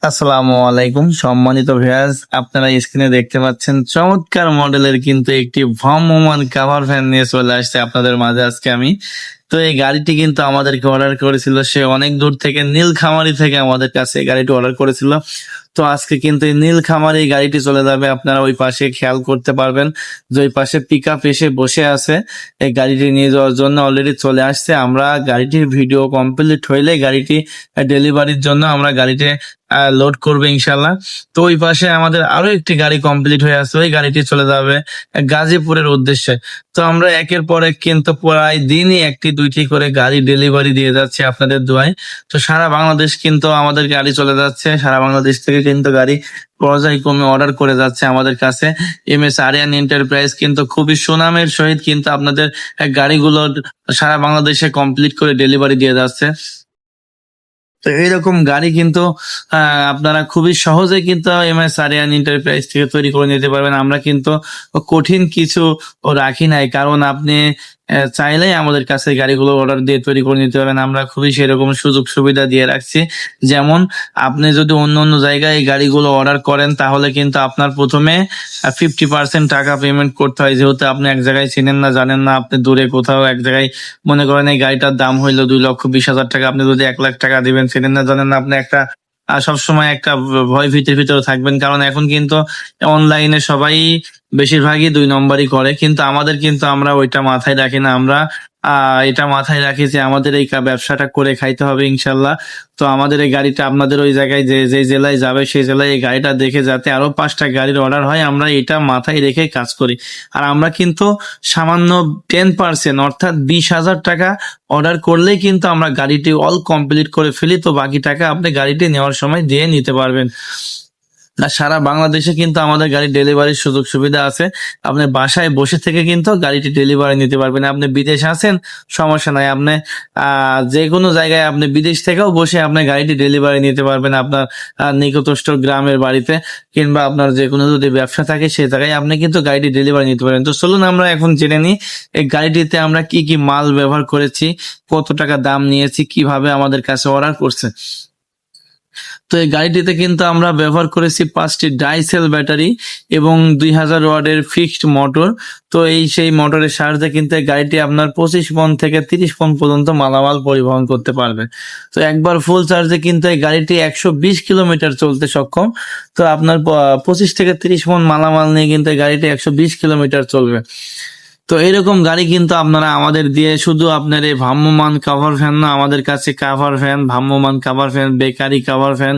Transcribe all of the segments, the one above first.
আসসালামু আলাইকুম সম্মানিত ভিউয়ার্স, আপনারা স্ক্রিনে দেখতে পাচ্ছেন চমৎকার মডেলের কিন্তু একটি ভ্রাম্যমাণ কাভার ফ্যান নিয়ে চলে আসছে আপনাদের মাঝে আজকে আমি। তো এই গাড়িটি কিন্তু আমাদেরকে অর্ডার করেছিল সে অনেক দূর থেকে, নীলখামারী থেকে আমাদের কাছে এই গাড়িটি অর্ডার করেছিল। তো আজকে কিন্তু এই নীলখামারী গাড়িটি চলে যাবে, আপনারা ওই পাশে খেয়াল করতে পারবেন যে ওই পাশে পিকআপ এসে বসে আছে এই গাড়িটি নিয়ে যাওয়ার জন্য, অলরেডি চলে আসছে। আমরা গাড়িটির ভিডিও কমপ্লিট হইলে গাড়িটি ডেলিভারির জন্য আমরা গাড়িতে লোড করবে ইনশাল্লাহ। তো ওই পাশে আমাদের আরো একটি গাড়ি কমপ্লিট হয়ে আছে, ওই গাড়িটি চলে যাবে গাজীপুরের উদ্দেশ্যে। তো আমরা একের পর এক কিন্তু প্রায় দিনই একটি দুইটি করে গাড়ি ডেলিভারি দিয়ে যাচ্ছে আপনাদের দোয়ায়। তো সারা বাংলাদেশ কিন্তু আমাদের গাড়ি চলে যাচ্ছে, সারা বাংলাদেশ থেকে কিন্তু গাড়ি পর্যায়ক্রমে অর্ডার করে যাচ্ছে আমাদের কাছে। এমএস আরিয়ান এন্টারপ্রাইজ কিন্তু খুবই সুনামের সহিত কিন্তু আপনাদের গাড়িগুলো সারা বাংলাদেশে কমপ্লিট করে ডেলিভারি দিয়ে যাচ্ছে। তো এইরকম গাড়ি কিন্তু আপনারা খুবই সহজে কিন্তু এমএস আরিয়ান এন্টারপ্রাইজ থেকে তৈরি করে নিতে পারবেন। আমরা কিন্তু কঠিন কিছু রাখি নাই, কারণ আপনি চাইলেই আমাদের কাছে গাড়িগুলো অর্ডার দিয়ে তৈরি করে নিতে পারবেন। আমরা খুবই সেরকম সুযোগ সুবিধা দিয়ে রাখছি। যেমন আপনি যদি অন্য অন্য জায়গায় এই গাড়িগুলো অর্ডার করেন তাহলে কিন্তু আপনার প্রথমে 50% টাকা পেমেন্ট করতে হয়, যেহেতু আপনি এক জায়গায় চিনেন না, জানেন না, আপনি দূরে কোথাও এক জায়গায়, মনে করেন এই গাড়িটার দাম হইলো 2,20,000 টাকা, আপনি যদি 1 লাখ টাকা দিবেন, চিনেন না, জানেন না, আপনি একটা সবসময় একটা ভয় ভীতির ভিতরে থাকবেন। কারণ এখন কিন্তু অনলাইনে সবাই বেশিরভাগই 2 নম্বরই করে, কিন্তু আমাদের কিন্তু আমরা ওইটা মাথায় রাখি না। আমরা এটা মাথায় রাখি যে আমাদের এই ব্যবসাটা করে খাইতে হবে ইনশাল্লাহ। তো আমাদের এই গাড়িটা আপনাদের ওই জায়গায় যে জেলায় যাবে সেই জেলায় এই গাড়িটা দেখে যাতে আরো 5টা গাড়ির অর্ডার হয়, আমরা এটা মাথায় রেখে কাজ করি। আর আমরা কিন্তু সামান্য 10% অর্থাৎ 20,000 টাকা অর্ডার করলেই কিন্তু আমরা গাড়িটি অল কমপ্লিট করে ফেলি। তো বাকি টাকা আপনি গাড়িটি নেওয়ার সময় দিয়ে নিতে পারবেন। আর সারা বাংলাদেশে কিন্তু আমাদের গাড়ি ডেলিভারির সুযোগ সুবিধা আছে। আপনি বাসায় বসে থেকে কিন্তু গাড়িটি ডেলিভারি নিতে পারবেন। আপনি বিদেশে আছেন, সমস্যা নাই, আপনি যে কোনো জায়গায় আপনি বিদেশ থেকেও বসে আপনি গাড়িটি ডেলিভারি নিতে পারবেন আপনার নিকটস্থ গ্রামের বাড়িতে, কিংবা আপনার যে কোনো যদি ব্যবসা থাকে সে জায়গায় আপনি কিন্তু গাড়িটি ডেলিভারি নিতে পারেন। তো চলুন আমরা এখন জেনে নিই এই গাড়িটিতে আমরা কি কি মাল ব্যবহার করেছি, কত টাকা দাম নিয়েছি, কিভাবে আমাদের কাছে অর্ডার করছে। তো এই গাড়িটিতে কিন্তু আমরা ব্যবহার করেছি 5টি ডাইসেল ব্যাটারি এবং 2000 ওয়াটের ফিক্সড মোটর। তো সেই মোটরের সাহায্যে কিন্তু এই গাড়িটি আপনার 25 পন থেকে 30 পন পর্যন্ত মালামাল পরিবহন করতে পারবে। তো একবার ফুল চার্জে কিন্তু এই গাড়িটি 120 কিলোমিটার চলতে সক্ষম। তো আপনার 25 থেকে 30 পন মালামাল নিয়ে কিন্তু এই গাড়িটি 120 কিলোমিটার চলবে। তো এরকম গাড়ি কিন্তু আপনারা আমাদের দিয়ে শুধু আপনার এই ভ্রাম্যমাণ কাভার ফ্যান না, আমাদের কাছে কাভার ফ্যান, ভ্রাম্যমাণ cover fan, bakery cover fan,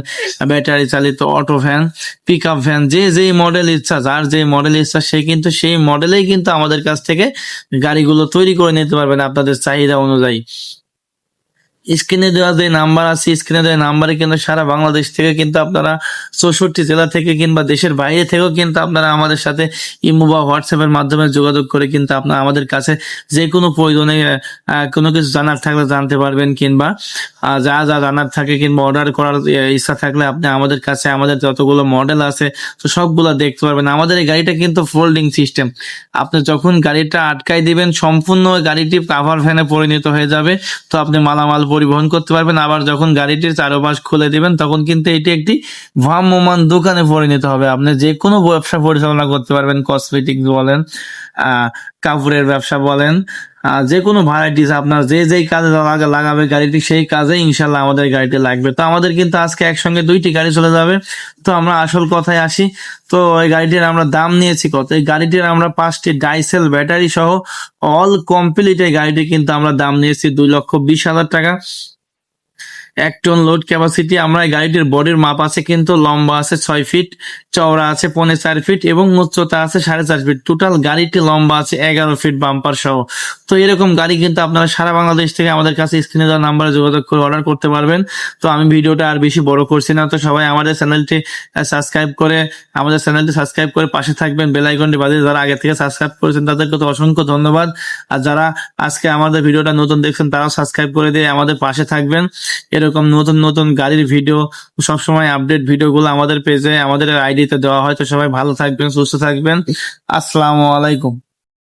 battery চালিত auto fan, pick up fan, যেই মডেল ইচ্ছা, যার যে মডেল ইচ্ছা সে কিন্তু সেই মডেলেই কিন্তু আমাদের কাছ থেকে গাড়িগুলো তৈরি করে নিতে পারবেন আপনাদের চাহিদা অনুযায়ী। স্ক্রিনে দেওয়া যে নাম্বার আছে, স্ক্রিনে দেওয়া নাম্বারে কিন্তু সারা বাংলাদেশ থেকে কিন্তু আপনারা 64 জেলা থেকে কিংবা দেশের বাইরে থেকেও কিন্তু আপনারা আমাদের সাথে ইমো বা হোয়াটসঅ্যাপের মাধ্যমে যোগাযোগ করে কিন্তু আপনারা আমাদের কাছে যে কোনো প্রয়োজনে কোনো কিছু জানার থাকলে জানতে পারবেন, কিংবা যা জানার থাকে কিংবা অর্ডার করার ইচ্ছা থাকলে আপনি আমাদের কাছে আমাদের যতগুলো মডেল আছে তো সবগুলো দেখতে পারবেন। আমাদের এই গাড়িটা কিন্তু ফোল্ডিং সিস্টেম, আপনি যখন গাড়িটা আটকাই দিবেন সম্পূর্ণ গাড়িটি কাভার ফ্যানে পরিণত হয়ে যাবে। তো আপনি মালামাল পরিবহন করতে পারবেন। আবার যখন গাড়িটির চারপাশ খুলে দিবেন তখন কিন্তু এটি একটি ভ্রাম্যমাণ দোকানে পরিণত হবে। আপনি যে কোনো ব্যবসা পরিচালনা করতে পারবেন, কসমেটিক্স বলেন, কাপড়ের ব্যবসা বলেন, যে কোনো ভ্যারাইটিস আপনার যেই কাজে লাগাবে গাড়িটি সেই কাজে ইনশাল্লাহ আমাদের গাড়িটি লাগবে। তো আমাদের কিন্তু আজকে একসঙ্গে 2টি গাড়ি চলে যাবে। তো আমরা আসল কথায় আসি। তো এই গাড়িটির আমরা দাম নিয়েছি কত, এই গাড়িটির আমরা 5টি ডাইসেল ব্যাটারি সহ অল কমপ্লিট এই গাড়িটি কিন্তু আমরা দাম নিয়েছি 2,20,000 টাকা। 1 টন লোড ক্যাপাসিটি। আমরা এই গাড়িটির বডির মাপ আছে কিন্তু লম্বা আছে 6 ফিট, চওড়া আছে 4.5 ফিট এবং উচ্চতা আছে 4.5 ফিট। টোটাল গাড়িটি লম্বা আছে 11 ফিট বাম্পার সহ। তো এরকম গাড়ি কিন্তু আপনারা সারা বাংলাদেশ থেকে আমাদের কাছে স্ক্রিনে দেওয়া নাম্বারে যোগাযোগ করে অর্ডার করতে পারবেন। তো আমি ভিডিওটা আর বেশি বড় করছি না, তো সবাই আমাদের চ্যানেলটি সাবস্ক্রাইব করে পাশে থাকবেন, বেল আইকনটি বাজিয়ে, যারা আগে থেকে সাবস্ক্রাইব করেছেন তাদেরকে তো অসংখ্য ধন্যবাদ। আর যারা আজকে আমাদের ভিডিওটা নতুন দেখছেন তারাও সাবস্ক্রাইব করে দিয়ে আমাদের পাশে থাকবেন। এরকম নতুন নতুন গাড়ির ভিডিও সবসময় আপডেট ভিডিওগুলো আমাদের পেজে, আমাদের আইডিতে দেওয়া হয়। তো সবাই ভালো থাকবেন, সুস্থ থাকবেন। আসসালামু আলাইকুম।